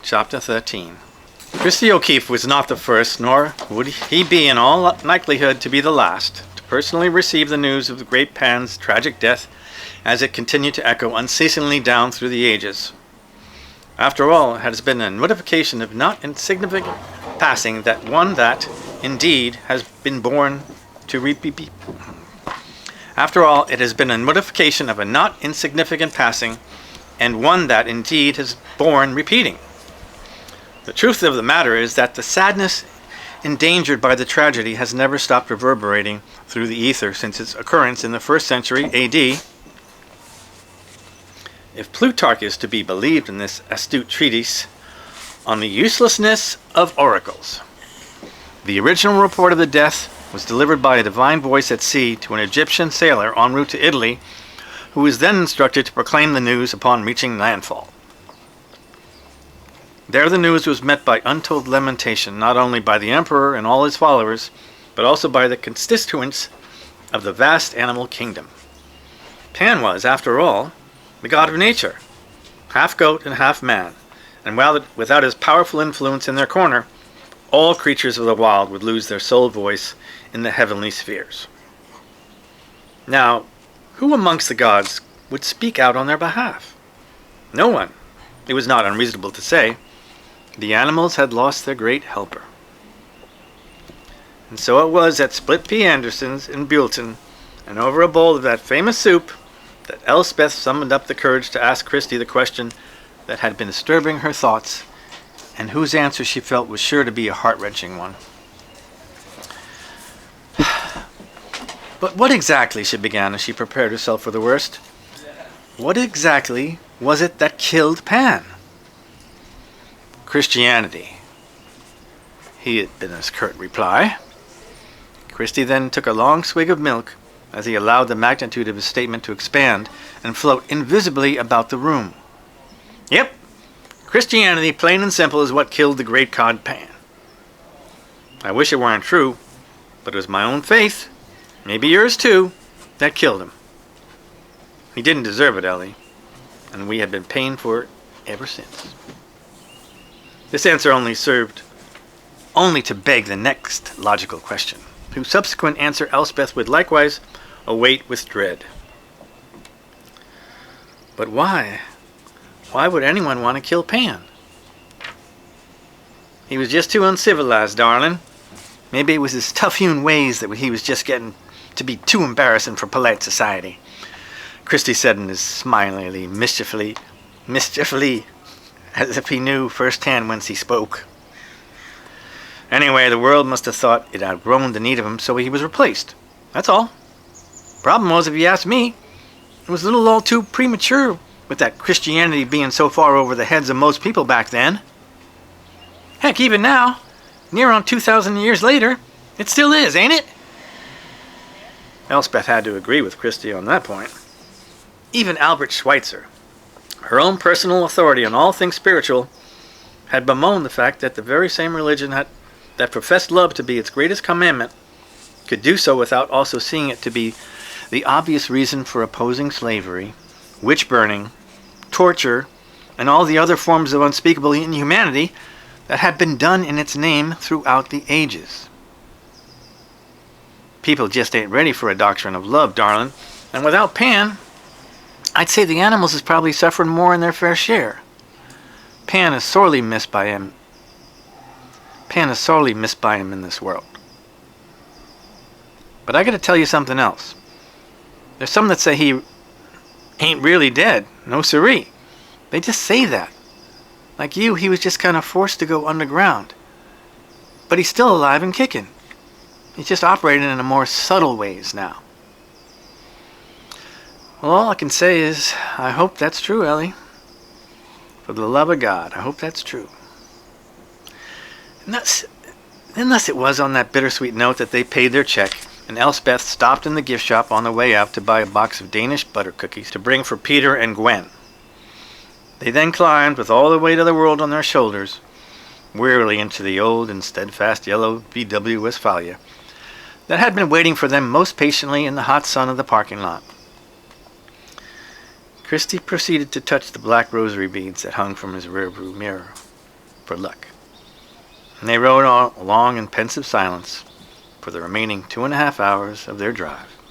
chapter 13. Christie O'Keefe was not the first, nor would he be in all likelihood to be the last, to personally receive the news of the great Pan's tragic death as it continued to echo unceasingly down through the ages. After all, it has been a notification of not insignificant passing that one that, indeed, has been born to repeat. After all, it has been a notification of a not insignificant passing, and one that, indeed, has borne repeating. The truth of the matter is that the sadness endangered by the tragedy has never stopped reverberating through the ether since its occurrence in the 1st century A.D., if Plutarch is to be believed in this astute treatise on the uselessness of oracles. The original report of the death was delivered by a divine voice at sea to an Egyptian sailor en route to Italy, who was then instructed to proclaim the news upon reaching landfall. There the news was met by untold lamentation, not only by the emperor and all his followers, but also by the constituents of the vast animal kingdom. Pan was, after all, the god of nature, half goat and half man, and without his powerful influence in their corner, all creatures of the wild would lose their sole voice in the heavenly spheres. Now, who amongst the gods would speak out on their behalf? No one. It was not unreasonable to say. The animals had lost their great helper. And so it was at Split Pea Anderson's in Buellton, and over a bowl of that famous soup, that Elspeth summoned up the courage to ask Christie the question that had been disturbing her thoughts, and whose answer she felt was sure to be a heart-wrenching one. But what exactly, she began as she prepared herself for the worst, what exactly was it that killed Pan? Christianity. He had been his curt reply. Christie then took a long swig of milk, as he allowed the magnitude of his statement to expand and float invisibly about the room. Yep, Christianity, plain and simple, is what killed the great god Pan. I wish it weren't true, but it was my own faith, maybe yours too, that killed him. He didn't deserve it, Ellie, and we have been paying for it ever since. This answer only served to beg the next logical question, whose subsequent answer Elspeth would likewise await with dread. But why? Why would anyone want to kill Pan? He was just too uncivilized, darling. Maybe it was his tough-hewn ways that he was just getting to be too embarrassing for polite society, Christie said in his smilingly, mischiefully, as if he knew firsthand whence he spoke. Anyway, the world must have thought it outgrown the need of him, so he was replaced. That's all. Problem was, if you ask me, it was a little all too premature with that Christianity being so far over the heads of most people back then. Heck, even now, near on 2,000 years later, it still is, ain't it? Elspeth had to agree with Christie on that point. Even Albert Schweitzer, her own personal authority on all things spiritual, had bemoaned the fact that the very same religion that professed love to be its greatest commandment could do so without also seeing it to be the obvious reason for opposing slavery, witch-burning, torture, and all the other forms of unspeakable inhumanity that had been done in its name throughout the ages. People just ain't ready for a doctrine of love, darling, and without Pan, I'd say the animals is probably suffering more in their fair share. Pan is sorely missed by him in this world. But I gotta tell you something else. There's some that say he ain't really dead. No siree. They just say that. Like you, he was just kind of forced to go underground. But he's still alive and kicking. He's just operating in a more subtle ways now. Well, all I can say is, I hope that's true, Ellie. For the love of God, I hope that's true. And thus it was on that bittersweet note that they paid their check, and Elspeth stopped in the gift shop on the way out to buy a box of Danish butter cookies to bring for Peter and Gwen. They then climbed, with all the weight of the world on their shoulders, wearily into the old and steadfast yellow VW Westphalia that had been waiting for them most patiently in the hot sun of the parking lot. Christie proceeded to touch the black rosary beads that hung from his rearview mirror. for luck. And they rode along in pensive silence for the remaining 2.5 hours of their drive.